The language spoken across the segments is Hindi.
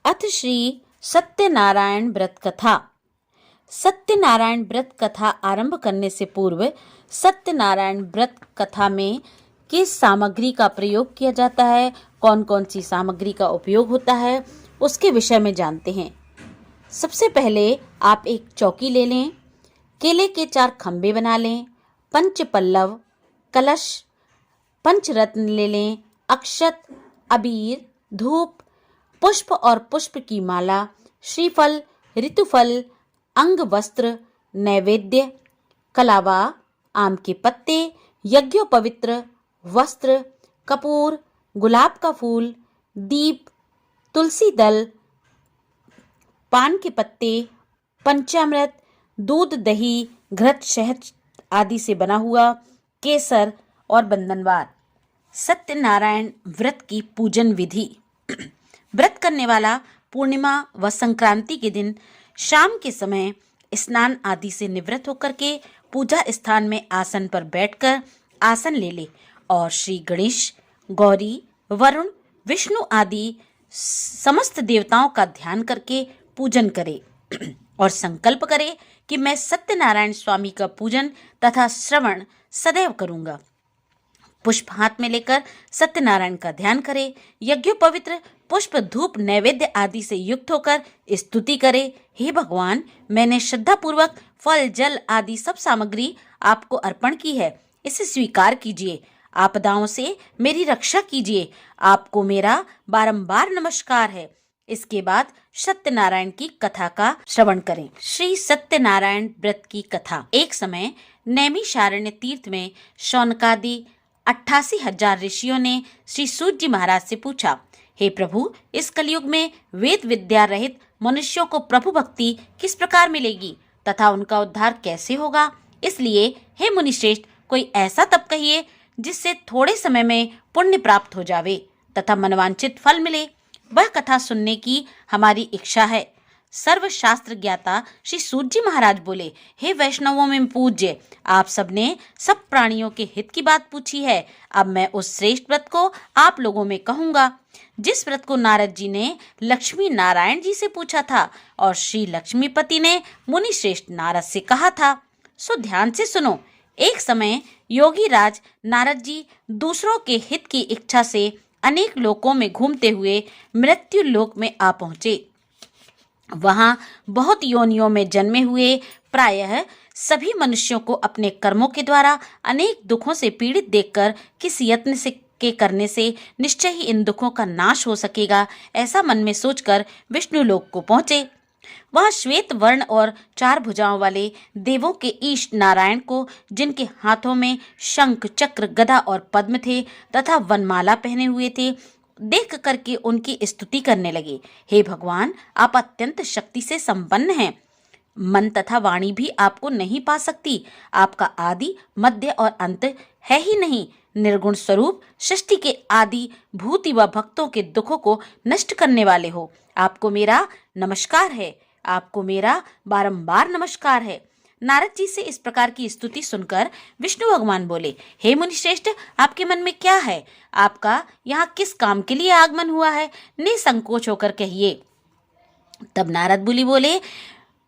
अथ श्री सत्यनारायण व्रत कथा। सत्यनारायण व्रत कथा आरंभ करने से पूर्व सत्यनारायण व्रत कथा में किस सामग्री का प्रयोग किया जाता है, कौन कौन सी सामग्री का उपयोग होता है, उसके विषय में जानते हैं। सबसे पहले आप एक चौकी ले लें, केले के 4 खंबे बना लें, पंच पल्लव, कलश, पंचरत्न ले लें, अक्षत, अबीर, धूप, पुष्प और पुष्प की माला, श्रीफल, ऋतुफल, अंग वस्त्र, नैवेद्य, कलावा, आम के पत्ते, यज्ञोपवित्र वस्त्र, कपूर, गुलाब का फूल, दीप, तुलसी दल, पान के पत्ते, पंचामृत, दूध, दही, घृत, शहद आदि से बना हुआ केसर और बंधनवार। सत्यनारायण व्रत की पूजन विधि। व्रत करने वाला पूर्णिमा व संक्रांति के दिन शाम के समय स्नान आदि से निवृत्त होकर के पूजा स्थान में आसन पर बैठकर आसन ले ले और श्री गणेश, गौरी, वरुण, विष्णु आदि समस्त देवताओं का ध्यान करके पूजन करे और संकल्प करे कि मैं सत्यनारायण स्वामी का पूजन तथा श्रवण सदैव करूंगा। पुष्प हाथ में लेकर सत्यनारायण का ध्यान करे, यज्ञोपवित्र पुष्प, धूप, नैवेद्य आदि से युक्त होकर स्तुति करे। हे भगवान, मैंने श्रद्धा पूर्वक फल, जल आदि सब सामग्री आपको अर्पण की है, इसे स्वीकार कीजिए। आपदाओं से मेरी रक्षा कीजिए। आपको मेरा बारंबार नमस्कार है। इसके बाद सत्यनारायण की कथा का श्रवण करें। श्री सत्यनारायण व्रत की कथा। एक समय नैमिषारण्य तीर्थ में शौनकादि 88,000 ऋषियों ने श्री सूत जी महाराज से पूछा, हे प्रभु, इस कलयुग में वेद विद्या रहित मनुष्यों को प्रभु भक्ति किस प्रकार मिलेगी तथा उनका उद्धार कैसे होगा? इसलिए हे मुनिश्रेष्ठ, कोई ऐसा तप कहिए जिससे थोड़े समय में पुण्य प्राप्त हो जावे तथा मनवांछित फल मिले। वह कथा सुनने की हमारी इच्छा है। सर्वशास्त्र ज्ञाता श्री सूत जी महाराज बोले, हे वैष्णवों में पूज्य, आप सबने सब प्राणियों के हित की बात पूछी है। अब मैं उस श्रेष्ठ व्रत को आप लोगों में कहूंगा जिस व्रत को नारद जी ने लक्ष्मी नारायण जी से पूछा था और श्री लक्ष्मीपति ने मुनि श्रेष्ठ नारद से कहा था। सो ध्यान से सुनो। एक समय योगी राज नारद जी दूसरों के हित की इच्छा से अनेक लोकों में घूमते हुए मृत्यु लोक में आ पहुंचे। वहां बहुत योनियों में जन्मे हुए प्रायः सभी मनुष्यों को अपने कर्मों के द्वारा अनेक दुखों से पीड़ित देखकर किस यत्न से के करने से निश्चय ही इन दुखों का नाश हो सकेगा, ऐसा मन में सोचकर विष्णु लोक को पहुंचे। वहां श्वेत वर्ण और 4 भुजाओं वाले देवों के ईश नारायण को, जिनके हाथों में शंख, चक्र, गदा और पद्म थे तथा वनमाला पहने हुए थे, देख करके उनकी स्तुति करने लगे। हे भगवान, आप अत्यंत शक्ति से संपन्न हैं। मन तथा वाणी भी आपको नहीं पा सकती। आपका आदि, मध्य और अंत है ही नहीं। निर्गुण स्वरूप सृष्टि के आदि भूति व भक्तों के दुखों को नष्ट करने वाले हो। आपको मेरा नमस्कार है। आपको मेरा बारंबार नमस्कार है। नारद जी से इस प्रकार की स्तुति सुनकर विष्णु भगवान बोले, हे मुनिश्रेष्ठ, आपके मन में क्या है? आपका यहाँ किस काम के लिए आगमन हुआ है? निसंकोच होकर कहिए। तब नारद मुनि बोले,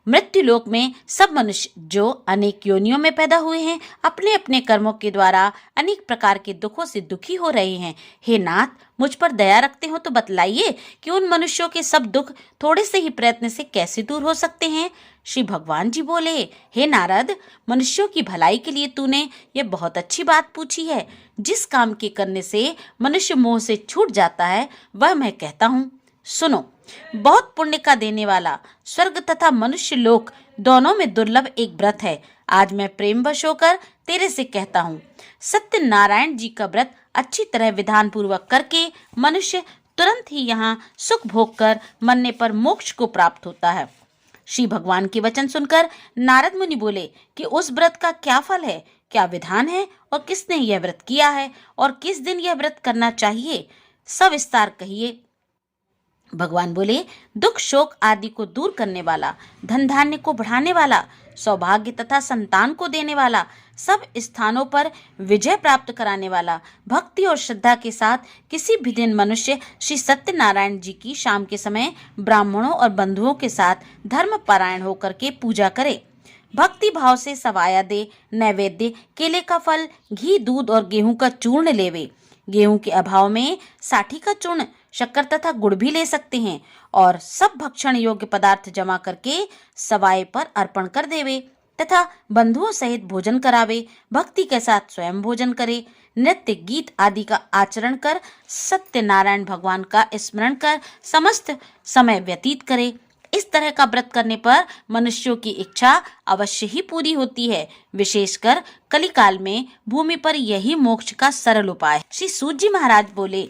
मृत्यु लोक में सब मनुष्य जो अनेक योनियों में पैदा हुए हैं, अपने अपने कर्मों के द्वारा अनेक प्रकार के दुखों से दुखी हो रहे हैं। हे नाथ, मुझ पर दया रखते हो तो बतलाइए कि उन मनुष्यों के सब दुख थोड़े से ही प्रयत्न से कैसे दूर हो सकते हैं? श्री भगवान जी बोले, हे नारद, मनुष्यों की भलाई के लिए तूने ये बहुत अच्छी बात पूछी है। जिस काम के करने से मनुष्य मोह से छूट जाता है, वह मैं कहता हूँ। सुनो। बहुत पुण्य का देने वाला स्वर्ग तथा मनुष्य लोक दोनों में दुर्लभ एक व्रत है। आज मैं प्रेमवश होकर तेरे से कहता हूँ। सत्यनारायण जी का व्रत अच्छी तरह विधान पूर्वक करके मनुष्य तुरंत ही यहाँ सुख भोग कर मरने पर मोक्ष को प्राप्त होता है। श्री भगवान के वचन सुनकर नारद मुनि बोले कि उस व्रत का क्या फल है, क्या विधान है और किसने यह व्रत किया है और किस दिन यह व्रत करना चाहिए? सविस्तार कहिए। भगवान बोले, दुख शोक आदि को दूर करने वाला, धन धान्य को बढ़ाने वाला, सौभाग्य तथा संतान को देने वाला, सब स्थानों पर विजय प्राप्त कराने वाला, भक्ति और श्रद्धा के साथ किसी भी दिन मनुष्य श्री सत्यनारायण जी की शाम के समय ब्राह्मणों और बंधुओं के साथ धर्म परायण होकर के पूजा करे। भक्ति भाव से सवाया दे, नैवेद्य, केले का फल, घी, दूध और गेहूं का चूर्ण लेवे। गेहूं के अभाव में साठी का चूर्ण, शक्कर तथा गुड़ भी ले सकते हैं और सब भक्षण योग्य पदार्थ जमा करके सवाए पर अर्पण कर देवे तथा बंधुओं सहित भोजन करावे। भक्ति के साथ स्वयं भोजन करे, नृत्य गीत आदि का आचरण कर सत्यनारायण भगवान का स्मरण कर समस्त समय व्यतीत करे। इस तरह का व्रत करने पर मनुष्यों की इच्छा अवश्य ही पूरी होती है। विशेषकर कलिकाल में भूमि पर यही मोक्ष का सरल उपाय है। श्री सूत जी महाराज बोले,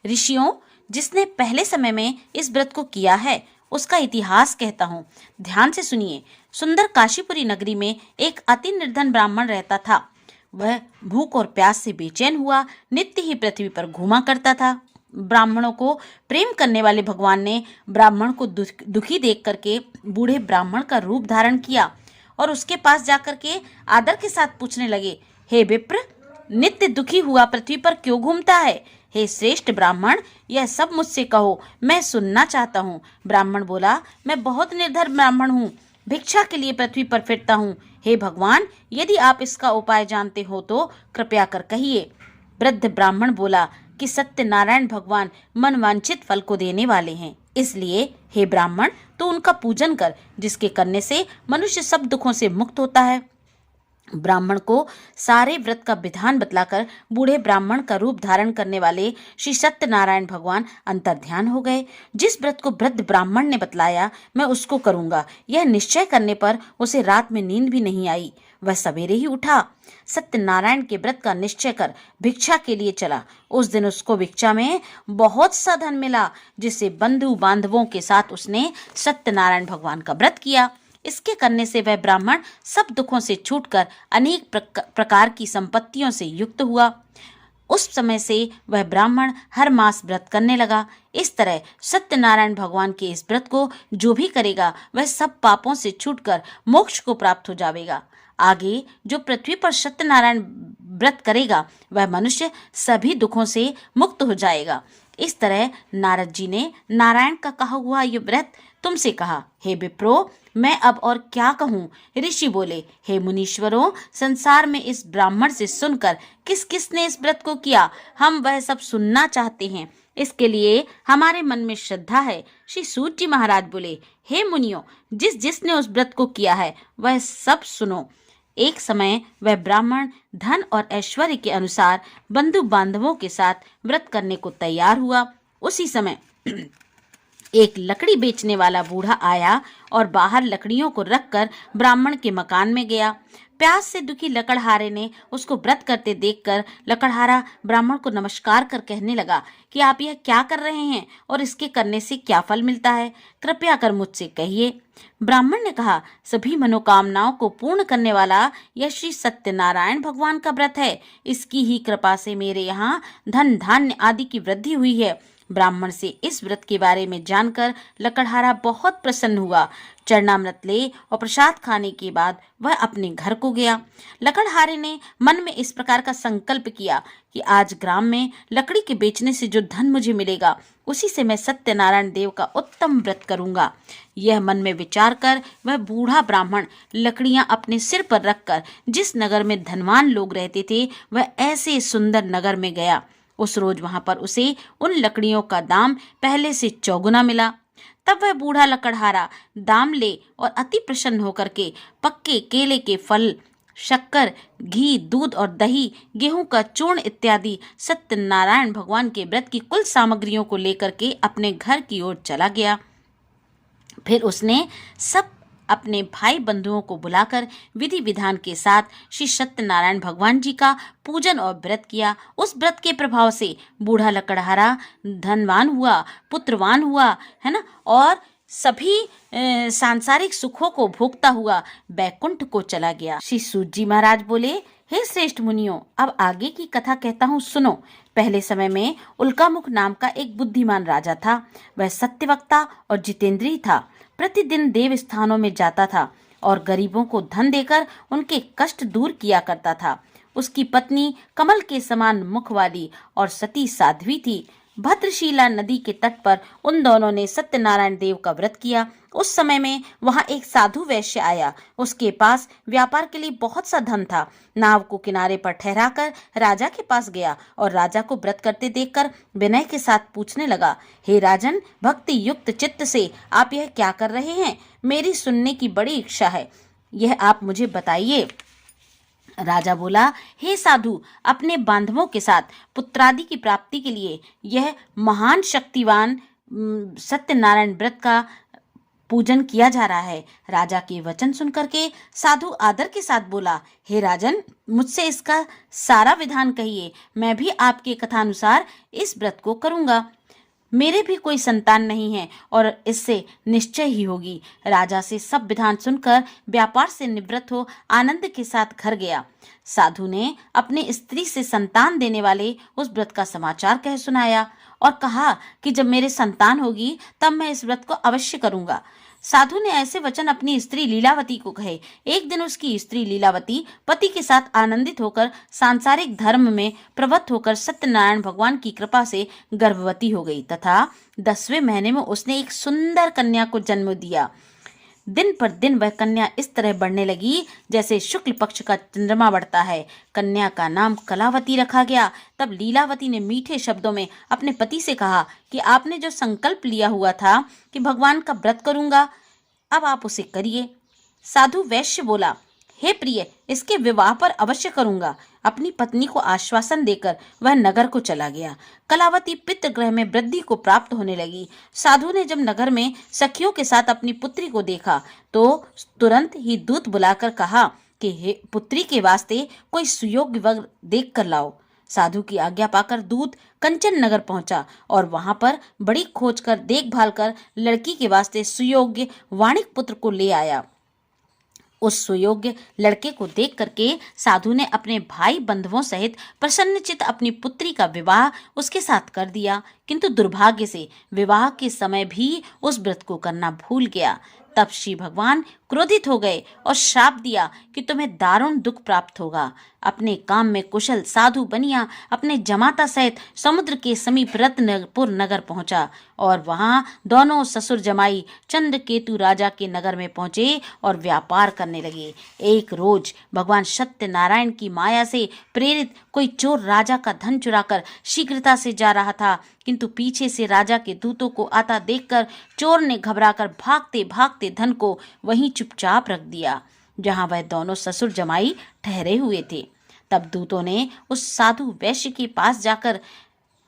ऋषियों, जिसने पहले समय में इस व्रत को किया है उसका इतिहास कहता हूँ, ध्यान से सुनिए। सुंदर काशीपुरी नगरी में एक अति निर्धन ब्राह्मण रहता था। वह भूख और प्यास से बेचैन हुआ नित्य ही पृथ्वी पर घूमा करता था। ब्राह्मणों को प्रेम करने वाले भगवान ने ब्राह्मण को दुखी देख करके बूढ़े ब्राह्मण का रूप धारण किया और उसके पास जाकर के आदर के साथ पूछने लगे, हे विप्र, नित्य दुखी हुआ पृथ्वी पर क्यों घूमता है? हे श्रेष्ठ ब्राह्मण, यह सब मुझसे कहो, मैं सुनना चाहता हूँ। ब्राह्मण बोला, मैं बहुत निर्धन ब्राह्मण हूँ, भिक्षा के लिए पृथ्वी पर फिरता हूँ। हे भगवान, यदि आप इसका उपाय जानते हो तो कृपया कर कहिए। वृद्ध ब्राह्मण बोला कि सत्यनारायण भगवान मनवांछित फल को देने वाले हैं, इसलिए हे ब्राह्मण, तो उनका पूजन कर, जिसके करने से मनुष्य सब दुखों से मुक्त होता है। ब्राह्मण को सारे व्रत का विधान बतलाकर बूढ़े ब्राह्मण का रूप धारण करने वाले श्री सत्यनारायण भगवान अंतर्ध्यान हो गए। जिस व्रत को वृद्ध ब्राह्मण ने बतलाया मैं उसको करूंगा, यह निश्चय करने पर उसे रात में नींद भी नहीं आई। वह सवेरे ही उठा, सत्यनारायण के व्रत का निश्चय कर भिक्षा के लिए चला। उस दिन उसको भिक्षा में बहुत सा धन मिला, जिससे बंधु बांधवों के साथ उसने सत्यनारायण भगवान का व्रत किया। इसके करने से वह ब्राह्मण सब दुखों से छूटकर अनेक प्रकार की संपत्तियों से युक्त हुआ। उस समय से वह ब्राह्मण हर मास व्रत करने लगा। इस तरह सत्यनारायण भगवान के इस व्रत को जो भी करेगा वह सब पापों से छूटकर मोक्ष को प्राप्त हो जाएगा। आगे जो पृथ्वी पर सत्यनारायण व्रत करेगा वह मनुष्य सभी दुखों से मुक्त हो जाएगा। इस तरह नारद जी ने नारायण का कहा हुआ ये व्रत तुमसे कहा। हे विप्रो, मैं अब और क्या कहूँ? ऋषि बोले, हे मुनीश्वरों, संसार में इस ब्राह्मण से सुनकर किस किस ने इस व्रत को किया, हम वह सब सुनना चाहते हैं। इसके लिए हमारे मन में श्रद्धा है। श्री सूत जी महाराज बोले, हे मुनियों, जिस जिसने उस व्रत को किया है वह सब सुनो। एक समय वह ब्राह्मण धन और ऐश्वर्य के अनुसार बंधु बांधवों के साथ व्रत करने को तैयार हुआ। उसी समय एक लकड़ी बेचने वाला बूढ़ा आया और बाहर लकड़ियों को रखकर ब्राह्मण के मकान में गया। प्यास से दुखी लकड़हारे ने उसको व्रत करते देखकर लकड़हारा ब्राह्मण को नमस्कार कर कहने लगा कि आप यह क्या कर रहे हैं और इसके करने से क्या फल मिलता है, कृपया कर मुझसे कहिए। ब्राह्मण ने कहा, सभी मनोकामनाओं को पूर्ण करने वाला यह श्री सत्यनारायण भगवान का व्रत है। इसकी ही कृपा से मेरे यहाँ धन धान्य आदि की वृद्धि हुई है। ब्राह्मण से इस व्रत के बारे में जानकर लकड़हारा बहुत प्रसन्न हुआ। चरणामृत ले और प्रसाद खाने के बाद वह अपने घर को गया। लकड़हारे ने मन में इस प्रकार का संकल्प किया कि आज ग्राम में लकड़ी के बेचने से जो धन मुझे मिलेगा उसी से मैं सत्यनारायण देव का उत्तम व्रत करूंगा। यह मन में विचार कर वह बूढ़ा ब्राह्मण लकड़ियां अपने सिर पर रखकर जिस नगर में धनवान लोग रहते थे वह ऐसे सुंदर नगर में गया। उस रोज वहां पर उसे उन लकड़ियों का दाम पहले से चौगुना मिला। तब वह बूढ़ा लकड़हारा दाम ले और अति प्रसन्न होकर के पक्के केले के फल, शक्कर, घी, दूध और दही, गेहूं का चूर्ण इत्यादि सत्यनारायण भगवान के व्रत की कुल सामग्रियों को लेकर के अपने घर की ओर चला गया। फिर उसने सब अपने भाई बंधुओं को बुलाकर विधि विधान के साथ श्री सत्यनारायण भगवान जी का पूजन और व्रत किया। उस व्रत के प्रभाव से बूढ़ा लकड़हारा धनवान हुआ, पुत्रवान हुआ, है ना, और सभी सांसारिक सुखों को भोगता हुआ बैकुंठ को चला गया। श्री सूत जी महाराज बोले, हे श्रेष्ठ मुनियों, अब आगे की कथा कहता हूँ, सुनो। पहले समय में उल्कामुख नाम का एक बुद्धिमान राजा था। वह सत्यवक्ता और जितेंद्रिय था। प्रतिदिन देव स्थानों में जाता था और गरीबों को धन देकर उनके कष्ट दूर किया करता था। उसकी पत्नी कमल के समान मुख वाली और सती साध्वी थी। भद्रशिला नदी के तट पर उन दोनों ने सत्यनारायण देव का व्रत किया। उस समय में वहां एक साधु वैश्य आया। उसके पास व्यापार के लिए बहुत सा धन था। नाव को किनारे पर ठहराकर राजा के पास गया और राजा को व्रत करते देखकर विनय के साथ पूछने लगा, हे राजन, भक्ति युक्त चित्त से आप यह क्या कर रहे हैं? मेरी सुनने की बड़ी इच्छा है, यह आप मुझे बताइए। राजा बोला, हे साधु, अपने बांधवों के साथ पुत्रादि की प्राप्ति के लिए यह महान शक्तिवान सत्यनारायण व्रत का पूजन किया जा रहा है। राजा के वचन सुनकर के साधु आदर के साथ बोला, हे राजन, मुझसे इसका सारा विधान कहिए, मैं भी आपके कथानुसार इस व्रत को करूंगा। मेरे भी कोई संतान नहीं है और इससे निश्चय ही होगी। राजा से सब विधान सुनकर व्यापार से निवृत्त हो आनंद के साथ घर गया। साधु ने अपने स्त्री से संतान देने वाले उस व्रत का समाचार कह सुनाया और कहा कि जब मेरे संतान होगी तब मैं इस व्रत को अवश्य करूंगा। साधु ने ऐसे वचन अपनी स्त्री लीलावती को कहे। एक दिन उसकी स्त्री लीलावती पति के साथ आनंदित होकर सांसारिक धर्म में प्रवृत्त होकर सत्यनारायण भगवान की कृपा से गर्भवती हो गई तथा 10वें महीने में उसने एक सुंदर कन्या को जन्म दिया। दिन पर दिन वह कन्या इस तरह बढ़ने लगी जैसे शुक्ल पक्ष का चंद्रमा बढ़ता है। कन्या का नाम कलावती रखा गया। तब लीलावती ने मीठे शब्दों में अपने पति से कहा कि आपने जो संकल्प लिया हुआ था कि भगवान का व्रत करूंगा, अब आप उसे करिए। साधु वैश्य बोला, हे प्रिय, इसके विवाह पर अवश्य करूंगा। अपनी पत्नी को आश्वासन देकर वह नगर को चला गया। कलावती पितृगृह में वृद्धि को प्राप्त होने लगी। साधु ने जब नगर में सखियों के साथ अपनी पुत्री को देखा तो तुरंत ही दूत बुलाकर कहा कि हे पुत्री के वास्ते कोई सुयोग्य वर देख कर लाओ। साधु की आज्ञा पाकर दूत कंचन नगर पहुंचा और वहां पर बड़ी खोज कर देखभाल कर लड़की के वास्ते सुयोग्य वाणिक पुत्र को ले आया। उस सुयोग्य लड़के को देख करके साधु ने अपने भाई बंधुओं सहित प्रसन्नचित अपनी पुत्री का विवाह उसके साथ कर दिया, किंतु दुर्भाग्य से विवाह के समय भी उस व्रत को करना भूल गया। तब श्री भगवान क्रोधित हो गए और श्राप दिया कि तुम्हें दारुण दुख प्राप्त होगा। अपने काम में कुशल साधु बनिया अपने जमाता सहित समुद्र के समीप रत्नपुर नगर पहुंचा और वहां दोनों ससुर जमाई चंद्रकेतु राजा के नगर में पहुंचे और व्यापार करने लगे। एक रोज भगवान सत्यनारायण की माया से प्रेरित कोई चोर राजा का धन चुराकर शीघ्रता से जा रहा था, किंतु पीछे से राजा के दूतों को आता देखकर चोर ने घबराकर भागते भागते धन को वहीं चुपचाप रख दिया जहां वह दोनों ससुर जमाई ठहरे हुए थे। तब दूतों ने उस साधु वैश्य के पास जाकर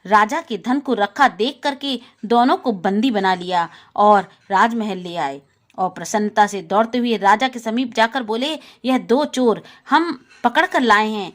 राजा के धन को रखा देख करके दोनों को बंदी बना लिया और राजमहल ले आए और प्रसन्नता से दौड़ते हुए राजा के समीप जाकर बोले, यह 2 चोर हम पकड़ कर लाए हैं,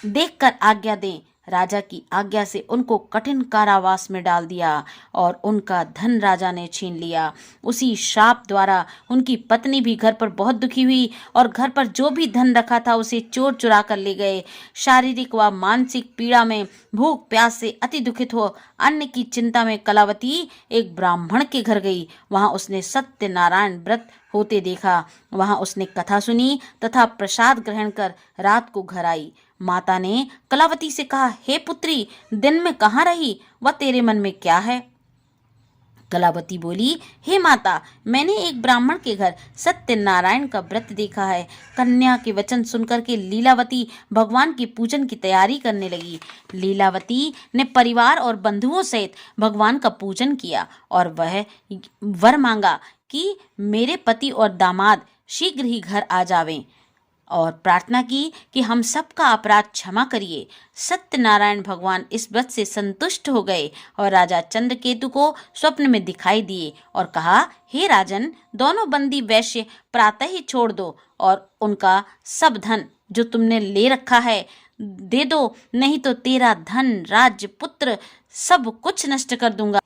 देखकर आज्ञा दें। राजा की आज्ञा से उनको कठिन कारावास में डाल दिया और उनका धन राजा ने छीन लिया। उसी श्राप द्वारा उनकी पत्नी भी घर पर बहुत दुखी हुई और घर पर जो भी धन रखा था उसे चोर चुरा कर ले गए। शारीरिक व मानसिक पीड़ा में भूख प्यास से अति दुखित हो अन्न की चिंता में कलावती एक ब्राह्मण के घर गई। वहां उसने सत्यनारायण व्रत होते देखा। वहां उसने कथा सुनी तथा प्रसाद ग्रहण कर रात को घर आई। माता ने कलावती से कहा, हे पुत्री, दिन में कहाँ रही व तेरे मन में क्या है? कलावती बोली, हे माता, मैंने एक ब्राह्मण के घर सत्यनारायण का व्रत देखा है। कन्या के वचन सुनकर के लीलावती भगवान के पूजन की तैयारी करने लगी। लीलावती ने परिवार और बंधुओं सहित भगवान का पूजन किया और वह वर मांगा कि मेरे पति और दामाद शीघ्र ही घर आ जावें और प्रार्थना की कि हम सबका अपराध क्षमा करिए। सत्यनारायण भगवान इस व्रत से संतुष्ट हो गए और राजा चंद्रकेतु को स्वप्न में दिखाई दिए और कहा, हे राजन, दोनों बंदी वैश्य प्रातः ही छोड़ दो और उनका सब धन जो तुमने ले रखा है दे दो, नहीं तो तेरा धन राज्य पुत्र सब कुछ नष्ट कर दूंगा।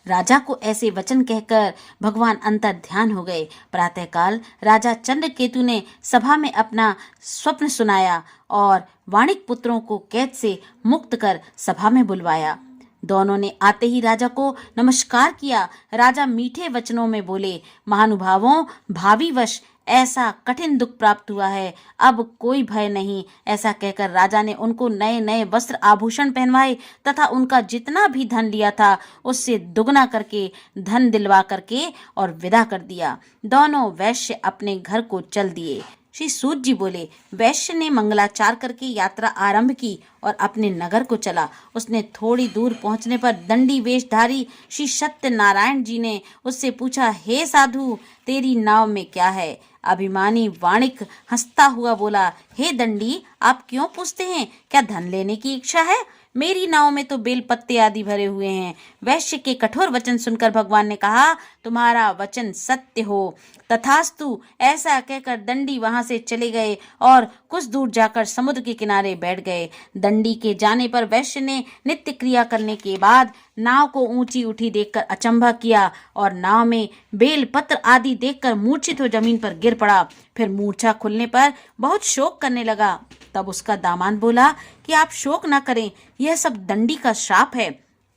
राजा को ऐसे वचन कहकर भगवान अंतर ध्यान हो गए। प्रातःकाल राजा चंद्रकेतु ने सभा में अपना स्वप्न सुनाया और वाणिक पुत्रों को कैद से मुक्त कर सभा में बुलवाया। दोनों ने आते ही राजा को नमस्कार किया। राजा मीठे वचनों में बोले, महानुभावों, भावी वश ऐसा कठिन दुख प्राप्त हुआ है, अब कोई भय नहीं। ऐसा कहकर राजा ने उनको नए नए वस्त्र आभूषण पहनवाए तथा उनका जितना भी धन लिया था उससे दुगना करके धन दिलवा करके और विदा कर दिया। दोनों वैश्य अपने घर को चल दिए। श्री सूत जी बोले, वैश्य ने मंगलाचार करके यात्रा आरंभ की और अपने नगर को चला। उसने थोड़ी दूर पहुंचने पर दंडी वेशधारी श्री सत्यनारायण जी ने उससे पूछा, हे साधु, तेरी नाव में क्या है? अभिमानी वाणिक हंसता हुआ बोला, हे दंडी, आप क्यों पूछते हैं? क्या धन लेने की इच्छा है? मेरी नाव में तो बेल पत्ते आदि भरे हुए हैं। वैश्य के कठोर वचन सुनकर भगवान ने कहा, तुम्हारा वचन सत्य हो। तथास्तु। ऐसा कहकर दंडी वहां से चले गए और कुछ दूर जाकर समुद्र के किनारे बैठ गए। दंडी के जाने पर वैश्य ने नित्य क्रिया करने के बाद नाव को ऊंची उठी देखकर अचंभा किया और नाव में बेल पत्र आदि देखकर मूर्छित हो जमीन पर गिर पड़ा। फिर मूर्छा खुलने पर बहुत शोक करने लगा। तब उसका दामाद बोला कि आप शोक न करें, यह सब दंडी का श्राप है,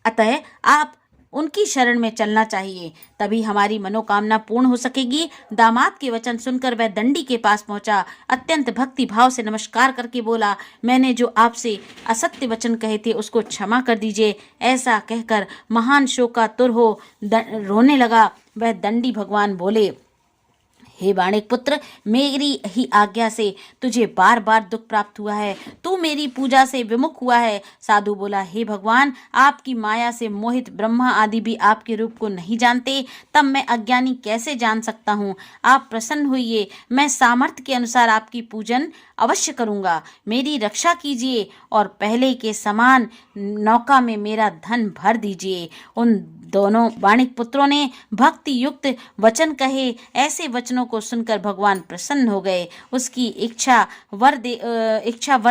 अतः आप उनकी शरण में चलना चाहिए, तभी हमारी मनोकामना पूर्ण हो सकेगी। दामाद के वचन सुनकर वह दंडी के पास पहुंचा। अत्यंत भक्ति भाव से नमस्कार करके बोला, मैंने जो आपसे असत्य वचन कहे थे उसको क्षमा कर दीजिए। ऐसा कहकर महान शोकातुर हो रोने लगा। वह दंडी भगवान बोले, हे वाणिक पुत्र, मेरी ही आज्ञा से तुझे बार बार दुख प्राप्त हुआ है, तू मेरी पूजा से विमुख हुआ है। साधु बोला, हे भगवान, आपकी माया से मोहित ब्रह्मा आदि भी आपके रूप को नहीं जानते, तब मैं अज्ञानी कैसे जान सकता हूँ? आप प्रसन्न होइए, मैं सामर्थ्य के अनुसार आपकी पूजन अवश्य करूँगा। मेरी रक्षा कीजिए और पहले के समान नौका में मेरा धन भर दीजिए। उन दोनों वाणिक पुत्रों ने भक्ति युक्त वचन कहे। ऐसे वचनों को सुनकर भगवान प्रसन्न हो गए। उसकी इच्छा वर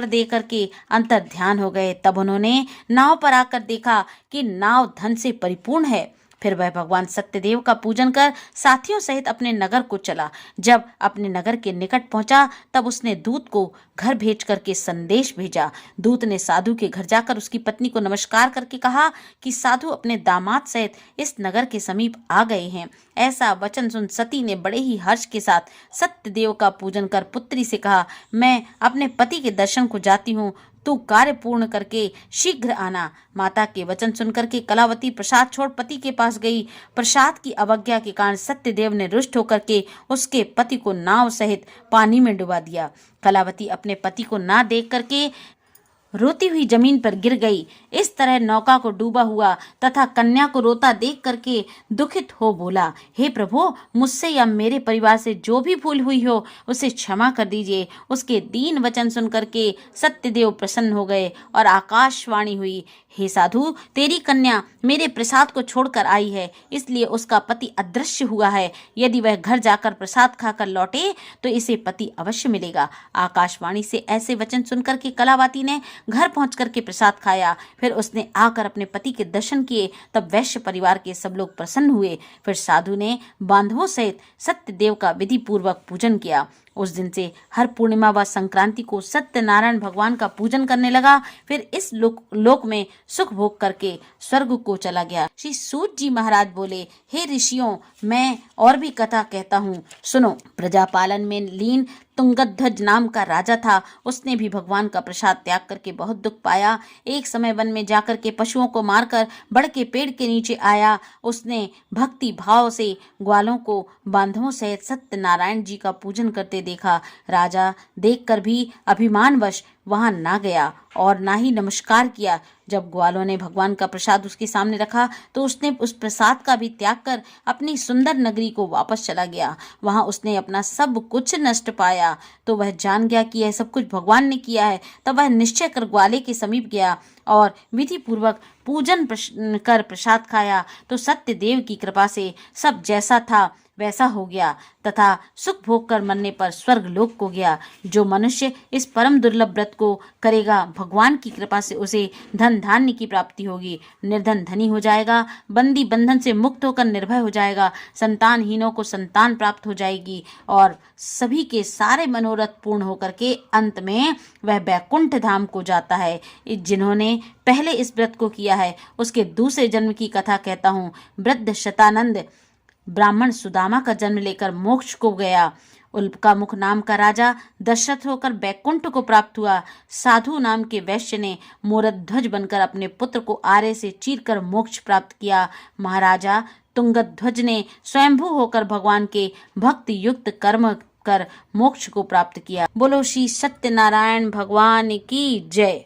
दे करके अंतर ध्यान हो गए। तब उन्होंने नाव पर आकर देखा कि नाव धन से परिपूर्ण है। फिर वह भगवान सत्यदेव का पूजन कर साथियों सहित अपने नगर को चला। जब अपने नगर के निकट पहुंचा तब उसने दूत को घर भेज करके संदेश भेजा। दूत ने साधु के घर जाकर उसकी पत्नी को नमस्कार करके कहा कि साधु अपने दामाद सहित इस नगर के समीप आ गए हैं। ऐसा वचन सुन सती ने बड़े ही हर्ष के साथ सत्यदेव का पूजन कर पुत्री से कहा, मैं अपने पति के दर्शन को जाती हूँ, तू कार्य पूर्ण करके शीघ्र आना। माता के वचन सुनकर के कलावती प्रसाद छोड़ पति के पास गई। प्रसाद की अवज्ञा के कारण सत्यदेव ने रुष्ट होकर के उसके पति को नाव सहित पानी में डुबा दिया। कलावती अपने पति को ना देख करके रोती हुई जमीन पर गिर गई। इस तरह नौका को डूबा हुआ तथा कन्या को रोता देख करके दुखित हो बोला, हे प्रभु, मुझसे या मेरे परिवार से जो भी भूल हुई हो उसे क्षमा कर दीजिए। उसके दीन वचन सुन करके सत्यदेव प्रसन्न हो गए और आकाशवाणी हुई, हे साधु, तेरी कन्या मेरे प्रसाद को छोड़कर आई है, इसलिए उसका पति अदृश्य हुआ है। यदि वह घर जाकर प्रसाद खाकर लौटे तो इसे पति अवश्य मिलेगा। आकाशवाणी से ऐसे वचन सुनकर के कलावती ने घर पहुंच करके प्रसाद खाया। फिर उसने आकर अपने पति के दर्शन किए। तब वैश्य परिवार के सब लोग प्रसन्न हुए। फिर साधु ने बांधवों सहित सत्यदेव का विधि पूर्वक पूजन किया। उस दिन से हर पूर्णिमा व संक्रांति को सत्यनारायण भगवान का पूजन करने लगा। फिर इस लोक में सुख भोग करके स्वर्ग को चला गया। श्री सूत जी महाराज बोले, हे ऋषियों, मैं और भी कथा कहता हूँ, सुनो। प्रजापालन में लीन तुंगध्वज नाम का राजा था। उसने भी भगवान का प्रसाद त्याग करके बहुत दुख पाया। एक समय वन में जाकर के पशुओं को मारकर बड़ के पेड़ के नीचे आया। उसने भक्ति भाव से ग्वालों को बांधवों सहित सत्यनारायण जी का पूजन करते देखा। राजा देखकर भी अभिमानवश वहां ना गया और ना ही नमस्कार किया। जब ग्वालों ने भगवान का प्रसाद उसके सामने रखा तो उसने उस प्रसाद का भी त्याग कर अपनी सुंदर नगरी को वापस चला गया। वहां उसने अपना सब कुछ नष्ट पाया तो वह जान गया कि यह सब कुछ भगवान ने किया है। तब वह निश्चय कर ग्वाले के समीप गया और विधि पूर्वक पूजन कर प्रसाद खाया तो सत्यदेव की कृपा से सब जैसा था वैसा हो गया तथा सुख भोग कर मरने पर स्वर्ग लोक को गया। जो मनुष्य इस परम दुर्लभ व्रत को करेगा, भगवान की कृपा से उसे धन धान्य की प्राप्ति होगी, निर्धन धनी हो जाएगा, बंदी बंधन से मुक्त होकर निर्भय हो जाएगा, संतानहीनों को संतान प्राप्त हो जाएगी और सभी के सारे मनोरथ पूर्ण होकर के अंत में वह बैकुंठ धाम को जाता है। जिन्होंने पहले इस व्रत को किया है उसके दूसरे जन्म की कथा कहता हूँ। वृद्ध शतानंद ब्राह्मण सुदामा का जन्म लेकर मोक्ष को गया। उल्का मुख नाम का राजा दशरथ होकर बैकुंठ को प्राप्त हुआ। साधु नाम के वैश्य ने मोरध्वज बनकर अपने पुत्र को आरे से चीरकर मोक्ष प्राप्त किया। महाराजा तुंगध्वज ने स्वयंभू होकर भगवान के भक्ति युक्त कर्म कर मोक्ष को प्राप्त किया। बोलो श्री सत्यनारायण भगवान की जय।